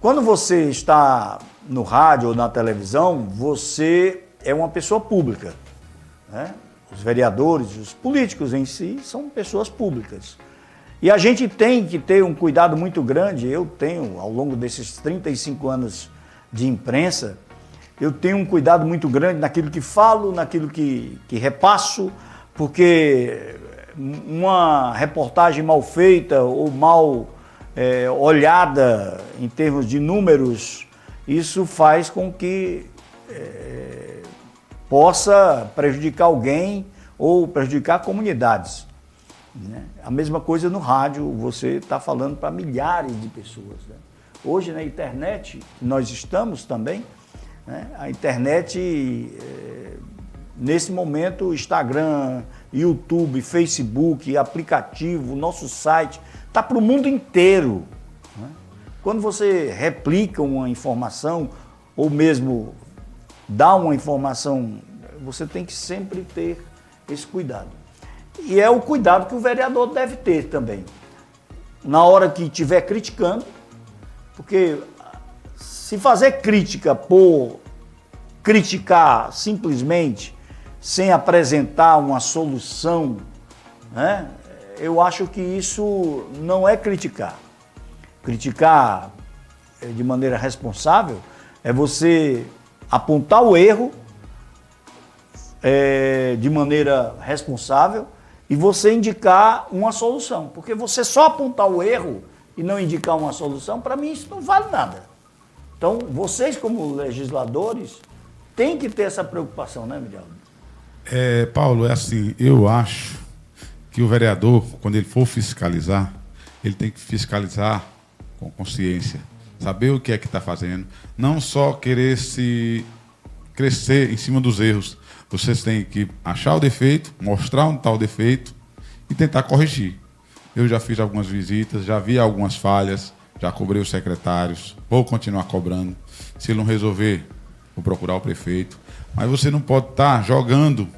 quando você está no rádio ou na televisão, você é uma pessoa pública, né? Os vereadores, os políticos em si são pessoas públicas. E a gente tem que ter um cuidado muito grande. Eu tenho, ao longo desses 35 anos de imprensa, eu tenho um cuidado muito grande naquilo que falo, naquilo que repasso, porque uma reportagem mal feita ou mal olhada em termos de números, isso faz com que possa prejudicar alguém ou prejudicar comunidades. né? A mesma coisa no rádio, você está falando para milhares de pessoas, né? Hoje na internet, nós estamos também, né? A internet, nesse momento, Instagram, YouTube, Facebook, aplicativo, nosso site, está para o mundo inteiro, né? Quando você replica uma informação, ou mesmo dá uma informação, você tem que sempre ter esse cuidado. E é o cuidado que o vereador deve ter também. Na hora que estiver criticando, porque se fazer crítica por criticar simplesmente, sem apresentar uma solução, né, eu acho que isso não é criticar. Criticar de maneira responsável é você apontar o erro de maneira responsável e você indicar uma solução. Porque você só apontar o erro e não indicar uma solução, para mim isso não vale nada. Então, vocês como legisladores têm que ter essa preocupação, né, Miguel? Paulo, é assim, eu acho que o vereador, quando ele for fiscalizar, ele tem que fiscalizar com consciência, saber o que é que está fazendo, não só querer se crescer em cima dos erros. Vocês têm que achar o defeito, mostrar onde está o defeito e tentar corrigir. Eu já fiz algumas visitas, já vi algumas falhas, já cobrei os secretários, vou continuar cobrando. Se ele não resolver, vou procurar o prefeito. Mas você não pode estar jogando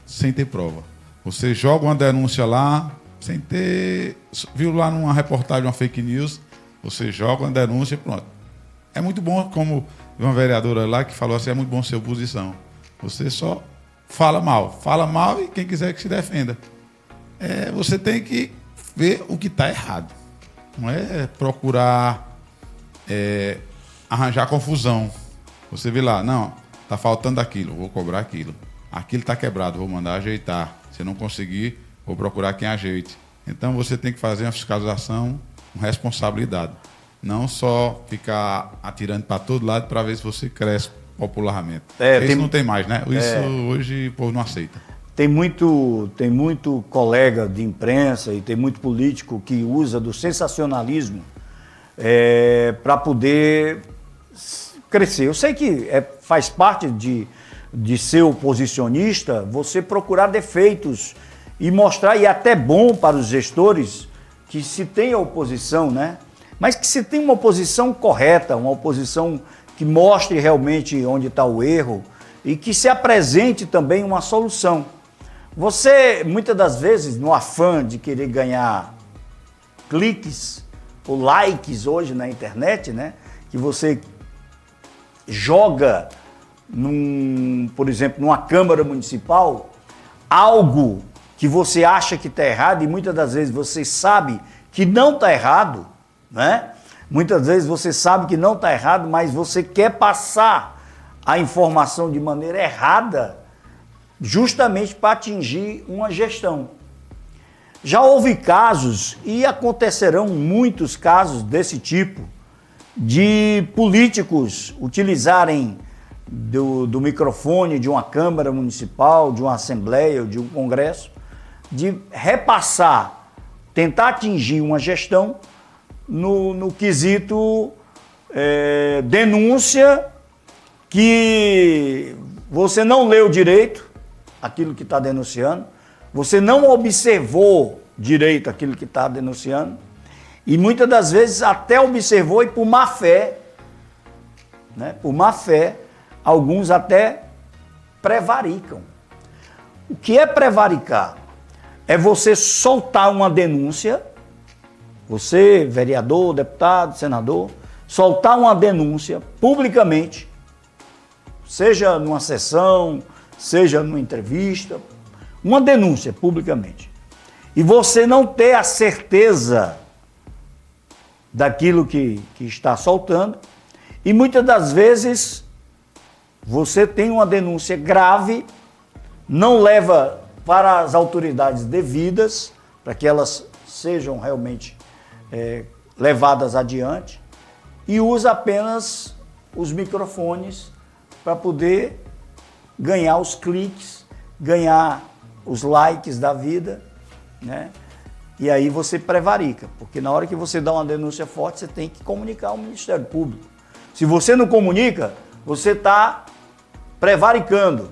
sem ter prova. Você joga uma denúncia lá, sem ter... Viu lá numa reportagem, uma fake news, você joga uma denúncia e pronto. É muito bom, como uma vereadora lá que falou assim, é muito bom ser oposição. Você só fala mal e quem quiser que se defenda. Você tem que ver o que está errado. Não é procurar arranjar confusão. Você vê lá, não, está faltando aquilo, vou cobrar aquilo. Aquilo está quebrado, vou mandar ajeitar. Se não conseguir, vou procurar quem ajeite. Então você tem que fazer uma fiscalização com responsabilidade. Não só ficar atirando para todo lado para ver se você cresce popularmente. Isso não tem mais, né? Isso hoje o povo não aceita. Tem muito colega de imprensa e tem muito político que usa do sensacionalismo para poder crescer. Eu sei que faz parte de ser oposicionista você procurar defeitos e mostrar, e é até bom para os gestores que se tem a oposição, né? Mas que se tem uma oposição correta, uma oposição que mostre realmente onde está o erro e que se apresente também uma solução. Você, muitas das vezes, no afã de querer ganhar cliques ou likes hoje na internet, né? Que você joga, por exemplo, numa Câmara Municipal, algo que você acha que está errado e muitas das vezes você sabe que não está errado, né? Muitas vezes você sabe que não está errado, mas você quer passar a informação de maneira errada justamente para atingir uma gestão. Já houve casos, e acontecerão muitos casos desse tipo, de políticos utilizarem do microfone de uma Câmara Municipal, de uma Assembleia ou de um Congresso, de repassar, tentar atingir uma gestão no quesito denúncia, que você não leu direito aquilo que está denunciando, você não observou direito aquilo que está denunciando, e muitas das vezes até observou e por má fé, né? Por má fé, alguns até prevaricam. O que é prevaricar? É você soltar uma denúncia, você, vereador, deputado, senador, soltar uma denúncia publicamente, seja numa sessão, seja numa entrevista, uma denúncia publicamente. E você não ter a certeza daquilo que está soltando, e muitas das vezes você tem uma denúncia grave, não leva para as autoridades devidas, para que elas sejam realmente levadas adiante, e usa apenas os microfones para poder ganhar os cliques, ganhar os likes da vida, né? e aí você prevarica, porque na hora que você dá uma denúncia forte, você tem que comunicar ao Ministério Público. Se você não comunica, você está prevaricando.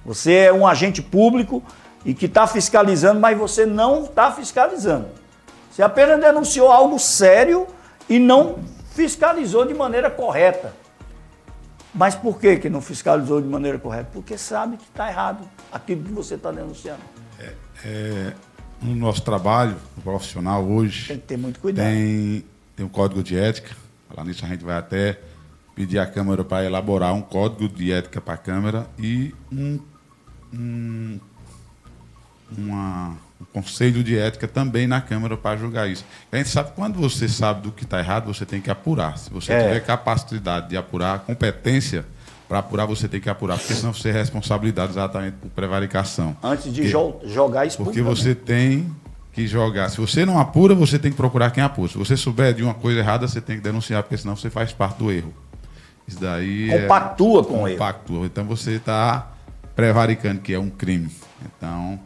Você é um agente público e que está fiscalizando, mas você não está fiscalizando. Você apenas denunciou algo sério e não fiscalizou de maneira correta. Mas por que não fiscalizou de maneira correta? Porque sabe que está errado aquilo que você está denunciando. No nosso trabalho no profissional hoje, Tem que ter muito cuidado. Tem um código de ética. Lá nisso a gente vai até pedir à Câmara para elaborar um código de ética para a Câmara e um conselho de ética também na Câmara para julgar isso. A gente sabe que quando você sabe do que está errado, você tem que apurar. Se você tiver capacidade de apurar, competência para apurar, você tem que apurar, porque senão você é responsabilizado exatamente por prevaricação. Antes de jogar isso. Porque você tem que jogar. Se você não apura, você tem que procurar quem apura. Se você souber de uma coisa errada, você tem que denunciar, porque senão você faz parte do erro. Isso daí compactua com o erro. Compactua. Então você está prevaricando, que é um crime. Então,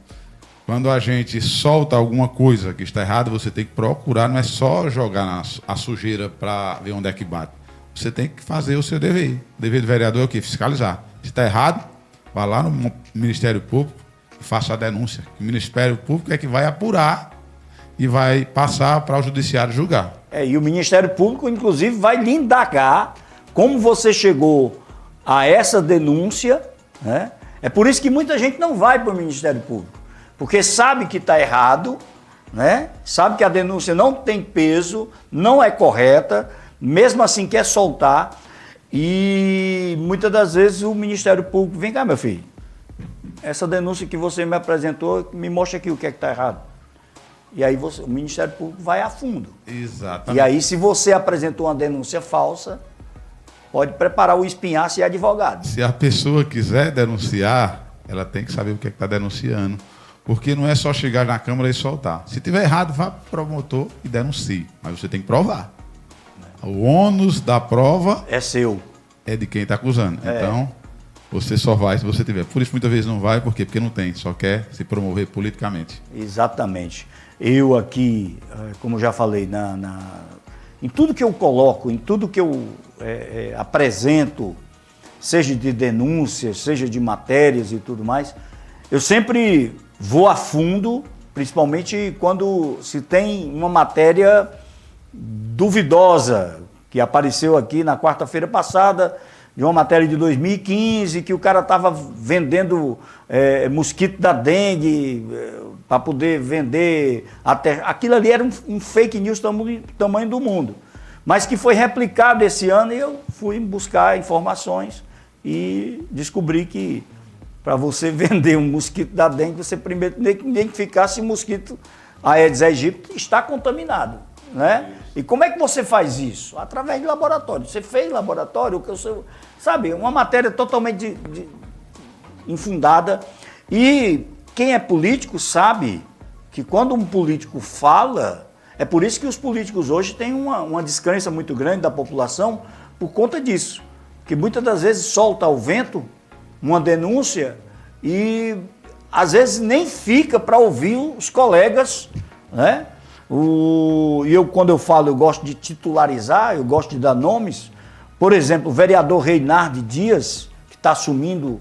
quando a gente solta alguma coisa que está errada, você tem que procurar, não é só jogar a sujeira para ver onde é que bate. Você tem que fazer o seu dever. O dever do vereador é o quê? Fiscalizar. Se está errado, vá lá no Ministério Público e faça a denúncia. O Ministério Público é que vai apurar e vai passar para o Judiciário julgar. E o Ministério Público, inclusive, vai lhe indagar como você chegou a essa denúncia, né? É por isso que muita gente não vai para o Ministério Público, porque sabe que está errado, né? Sabe que a denúncia não tem peso, não é correta, mesmo assim quer soltar, e muitas das vezes o Ministério Público, vem cá, meu filho, essa denúncia que você me apresentou, me mostra aqui o que é que está errado. E aí o Ministério Público vai a fundo. Exatamente. E aí, se você apresentou uma denúncia falsa, pode preparar o espinhaço e advogado. Se a pessoa quiser denunciar, ela tem que saber o que é que está denunciando. Porque não é só chegar na Câmara e soltar. Se tiver errado, vá para o promotor e denuncie. Mas você tem que provar. O ônus da prova é seu. É de quem está acusando. Então, você só vai se você tiver. Por isso, muitas vezes não vai. Por quê? Porque não tem. Só quer se promover politicamente. Exatamente. Eu aqui, como já falei, em tudo que eu coloco, em tudo que eu apresento, seja de denúncias, seja de matérias e tudo mais, eu sempre vou a fundo, principalmente quando se tem uma matéria duvidosa, que apareceu aqui na quarta-feira passada, de uma matéria de 2015, que o cara estava vendendo mosquito da dengue para poder vender até. Aquilo ali era um fake news tamanho do mundo. Mas que foi replicado esse ano e eu fui buscar informações e descobri que para você vender um mosquito da dengue, você primeiro tem que identificar se o mosquito Aedes aegypti está contaminado, né? E como é que você faz isso? Através de laboratório. Você fez laboratório, sabe, uma matéria totalmente infundada. E quem é político sabe que quando um político fala, é por isso que os políticos hoje têm uma descrença muito grande da população por conta disso. Que muitas das vezes solta ao vento uma denúncia e às vezes nem fica para ouvir os colegas, né? Quando eu falo, eu gosto de titularizar, eu gosto de dar nomes. Por exemplo, o vereador Reinardo Dias, que está assumindo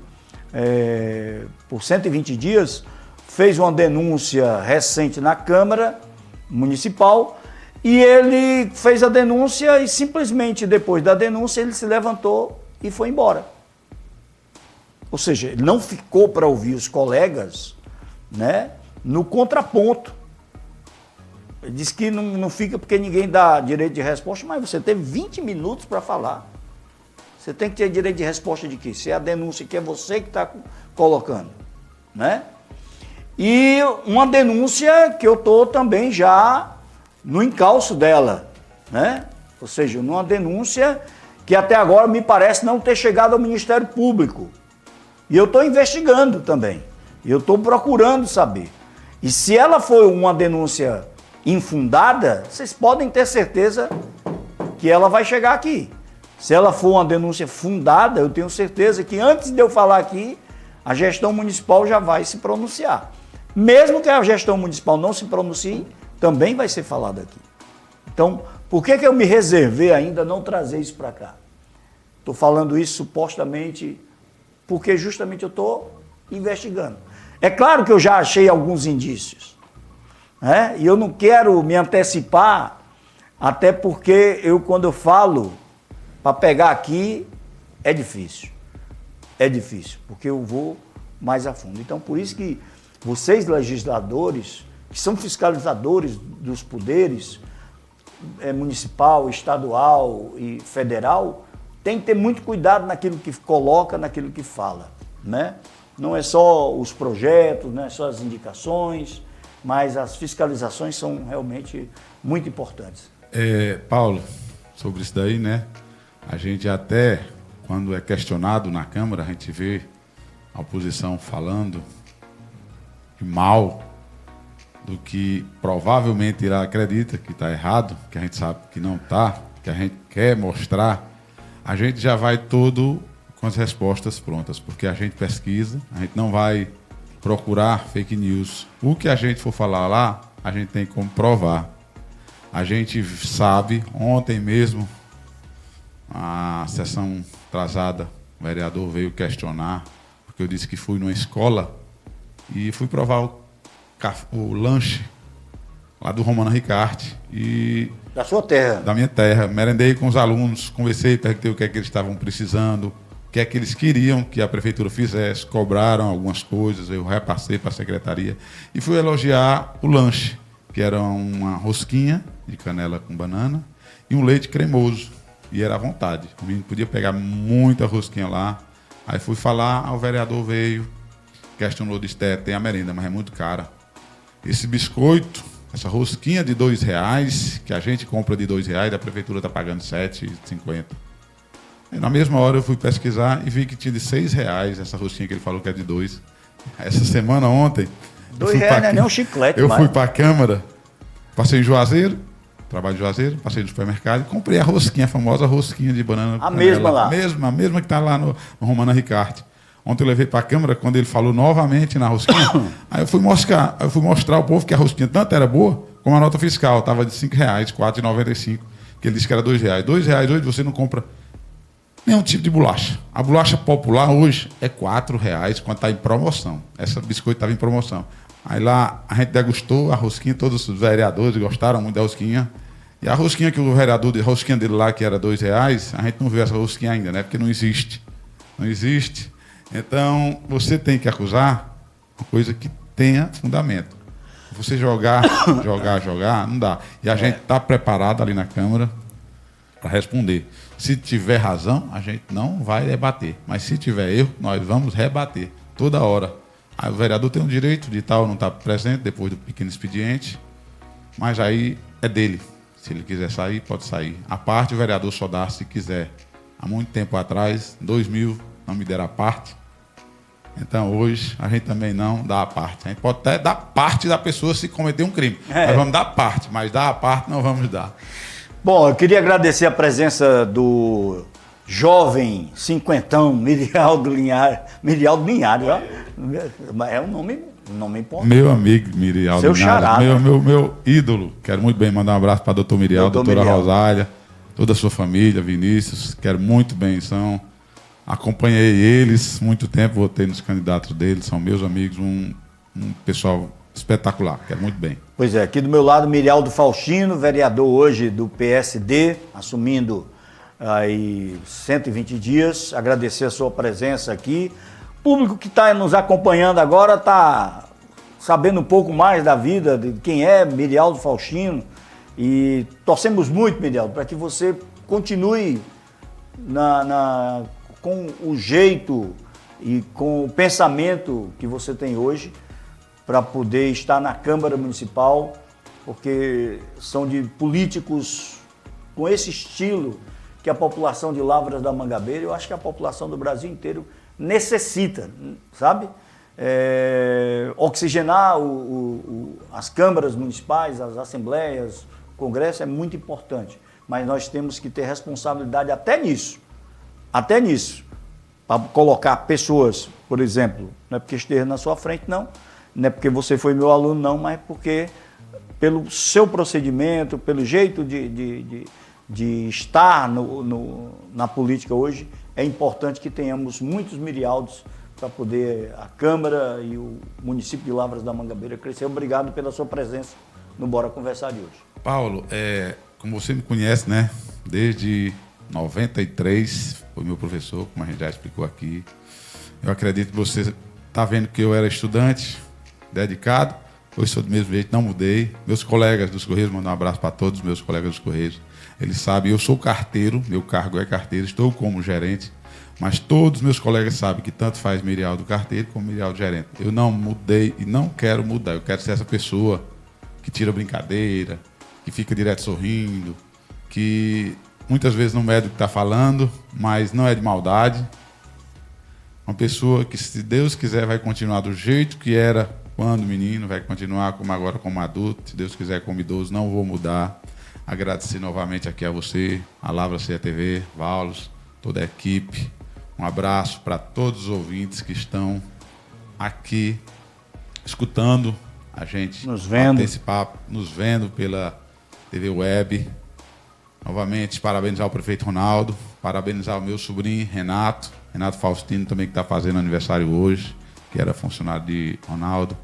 por 120 dias, fez uma denúncia recente na Câmara Municipal e ele fez a denúncia e simplesmente depois da denúncia ele se levantou e foi embora. Ou seja, ele não ficou para ouvir os colegas, né, no contraponto. Ele disse que não fica porque ninguém dá direito de resposta, mas você teve 20 minutos para falar. Você tem que ter direito de resposta de quê? Se é a denúncia que é você que está colocando, né? E uma denúncia que eu estou também já no encalço dela, né? Ou seja, numa denúncia que até agora me parece não ter chegado ao Ministério Público. E eu estou investigando também. E eu estou procurando saber. E se ela for uma denúncia infundada, vocês podem ter certeza que ela vai chegar aqui. Se ela for uma denúncia fundada, eu tenho certeza que antes de eu falar aqui, a gestão municipal já vai se pronunciar. Mesmo que a gestão municipal não se pronuncie, também vai ser falado aqui. Então, por que eu me reservei ainda não trazer isso para cá? Estou falando isso supostamente porque justamente eu estou investigando. É claro que eu já achei alguns indícios, né? E eu não quero me antecipar, até porque quando eu falo para pegar aqui, é difícil. É difícil, porque eu vou mais a fundo. Então, por isso que vocês, legisladores, que são fiscalizadores dos poderes municipal, estadual e federal, tem que ter muito cuidado naquilo que coloca, naquilo que fala, né? Não é só os projetos, não é só as indicações, mas as fiscalizações são realmente muito importantes. Paulo, sobre isso daí, né? A gente até, quando é questionado na Câmara, a gente vê a oposição falando mal do que provavelmente ela acredita que está errado, que a gente sabe que não está, que a gente quer mostrar, a gente já vai todo com as respostas prontas, porque a gente pesquisa, a gente não vai procurar fake news. O que a gente for falar lá, a gente tem como provar. A gente sabe, ontem mesmo, a sessão atrasada, o vereador veio questionar, porque eu disse que fui numa escola e fui provar o lanche lá do Romana Ricarte. Da sua terra? Da minha terra. Merendei com os alunos, conversei, perguntei o que é que eles estavam precisando, o que é que eles queriam que a prefeitura fizesse, cobraram algumas coisas, eu repassei para a secretaria e fui elogiar o lanche, que era uma rosquinha de canela com banana e um leite cremoso. E era à vontade. O menino podia pegar muita rosquinha lá. Aí fui falar, o vereador veio, questionou, disse, tem a merenda, mas é muito cara. Esse biscoito, essa rosquinha de R$2, que a gente compra de R$2, a prefeitura está pagando R$7,50. Na mesma hora eu fui pesquisar e vi que tinha de R$6 essa rosquinha que ele falou que é de R$2. Essa semana, ontem... R$2 não é nem um chiclete. Eu fui para a Câmara, passei em Juazeiro, trabalho de Juazeiro, passei no supermercado e comprei a rosquinha, a famosa rosquinha de banana. A mesma lá? A mesma que está lá no Romana Ricarte. Ontem eu levei para a Câmara, quando ele falou novamente na rosquinha, aí eu fui mostrar ao povo que a rosquinha tanto era boa, como a nota fiscal, estava de R$5, R$4,95, que ele disse que era R$2. R$2 hoje você não compra nenhum tipo de bolacha. A bolacha popular hoje é R$4, quando está em promoção. Essa biscoito estava em promoção. Aí lá a gente degustou a rosquinha, todos os vereadores gostaram muito da rosquinha. E a rosquinha que o vereador, a rosquinha dele lá, que era R$2, a gente não viu essa rosquinha ainda, né? Porque não existe. Não existe. Então, você tem que acusar uma coisa que tenha fundamento. Você jogar, não dá. E a gente está preparado ali na Câmara para responder. Se tiver razão, a gente não vai debater. Mas se tiver erro, nós vamos rebater toda hora. Aí o vereador tem o direito de tal não estar presente depois do pequeno expediente, mas aí é dele. Se ele quiser sair, pode sair. A parte o vereador só dá se quiser. Há muito tempo atrás, 2000, não me deram a parte. Então hoje a gente também não dá a parte. A gente pode até dar parte da pessoa se cometer um crime. Nós vamos dar parte, mas dar a parte não vamos dar. Bom, eu queria agradecer a presença do jovem cinquentão Mirialdo Linhares. Mirialdo Linhares, ó. É um nome importante. Meu amigo Mirialdo Seu Linhares, xará, né? meu ídolo. Quero muito bem mandar um abraço para a doutor Mirialdo, doutora Rosália, toda a sua família, Vinícius. Quero muito bem-ação. Acompanhei eles muito tempo, votei nos candidatos deles, são meus amigos, um pessoal espetacular, quero muito bem. Pois é, aqui do meu lado, Mirialdo Faustino, vereador hoje do PSD, assumindo aí 120 dias. Agradecer a sua presença aqui. O público que está nos acompanhando agora está sabendo um pouco mais da vida, de quem é Mirialdo Faustino. E torcemos muito, Mirialdo, para que você continue com o jeito e com o pensamento que você tem hoje para poder estar na Câmara Municipal, porque são de políticos com esse estilo que a população de Lavras da Mangabeira, eu acho que a população do Brasil inteiro necessita, sabe? Oxigenar as câmaras municipais, as assembleias, o Congresso é muito importante, mas nós temos que ter responsabilidade até nisso, para colocar pessoas, por exemplo, não é porque esteja na sua frente, não é porque você foi meu aluno, não, mas porque pelo seu procedimento, pelo jeito de estar na política hoje, é importante que tenhamos muitos Mirialdos para poder a Câmara e o município de Lavras da Mangabeira crescer. Obrigado pela sua presença no Bora Conversar de hoje. Paulo, como você me conhece, né? Desde 93, foi meu professor, como a gente já explicou aqui. Eu acredito que você está vendo que eu era estudante, dedicado. Hoje sou do mesmo jeito, não mudei. Meus colegas dos Correios, mando um abraço para todos os meus colegas dos Correios. Eles sabem, eu sou carteiro, meu cargo é carteiro, estou como gerente. Mas todos os meus colegas sabem que tanto faz Mirialdo carteiro como Mirialdo gerente. Eu não mudei e não quero mudar. Eu quero ser essa pessoa que tira brincadeira, que fica direto sorrindo, que muitas vezes não mede o que está falando, mas não é de maldade. Uma pessoa que, se Deus quiser, vai continuar do jeito que era quando menino, vai continuar como agora como adulto. Se Deus quiser, como idoso, não vou mudar. Agradecer novamente aqui a você, a Lavras CETV, Vallos, toda a equipe. Um abraço para todos os ouvintes que estão aqui escutando a gente, nos vendo, esse papo, nos vendo pela TV Web. Novamente, parabenizar o prefeito Ronaldo, parabenizar o meu sobrinho Renato Faustino, também que está fazendo aniversário hoje, que era funcionário de Ronaldo.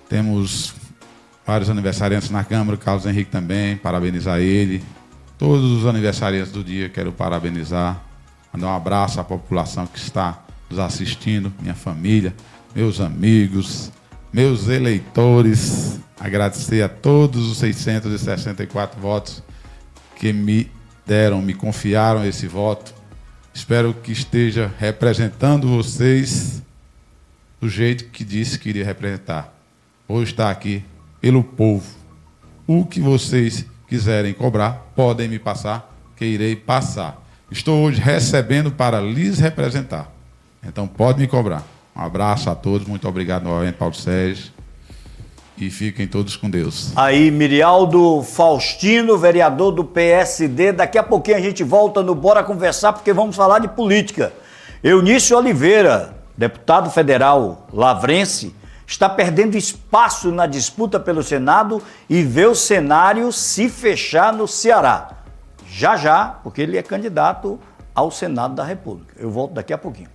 Temos vários aniversariantes na Câmara, Carlos Henrique também, parabenizar ele. Todos os aniversariantes do dia, quero parabenizar. Mandar um abraço à população que está nos assistindo, minha família, meus amigos, meus eleitores. Agradecer a todos os 664 votos que me deram, me confiaram esse voto. Espero que esteja representando vocês do jeito que disse que iria representar. Hoje está aqui pelo povo. O que vocês quiserem cobrar, podem me passar, que irei passar. Estou hoje recebendo para lhes representar. Então, pode me cobrar. Um abraço a todos. Muito obrigado novamente, Paulo Sérgio. E fiquem todos com Deus. Aí, Mirialdo Faustino, vereador do PSD. Daqui a pouquinho a gente volta no Bora Conversar, porque vamos falar de política. Eunício Oliveira, deputado federal lavrense, está perdendo espaço na disputa pelo Senado e vê o cenário se fechar no Ceará. Já, porque ele é candidato ao Senado da República. Eu volto daqui a pouquinho.